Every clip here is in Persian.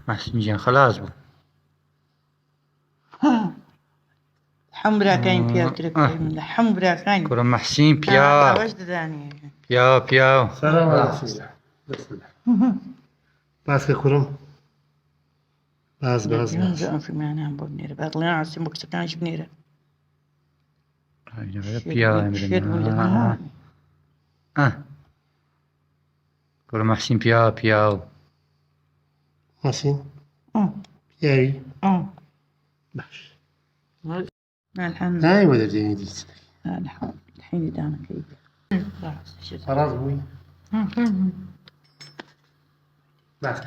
محسن جان خلاص بو حمرا كاين بياو تركاين لا حمرا كاين كرة محسن بياو واش داني بياو سلام عليكم. بسم الله. ماسك كرم. باز في معنا بنيره باطلنا عسى مكسكانش بنيره بياو كرة محسن بياو ماسين. بياوي. باش. الحمد هاي ولا جديد. الحين دانا كيف خلاص بوي. بس.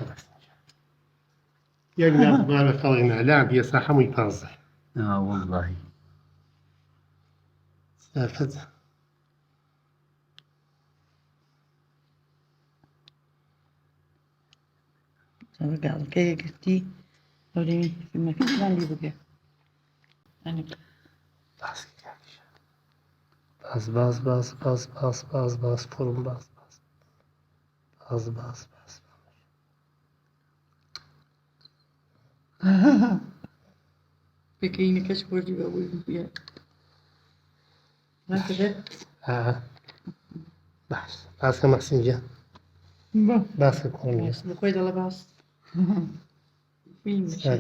يا جماعة بارك الله فينا لاعب يا صاحب ويبازل. والله سافد. قال كي قلتي ولي في مكان اللي بقى يعني باز فرم باز بكيني كشف وجهي بقول فيها ما كده باز كمحسن جا باز كورنيا بس بقيت على باص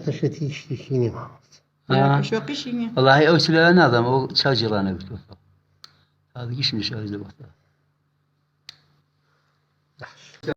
تشتيشيني شو قشيني والله أوصل أنا هذا مو شاجر أنا بتوفى هذا إيش من شاجر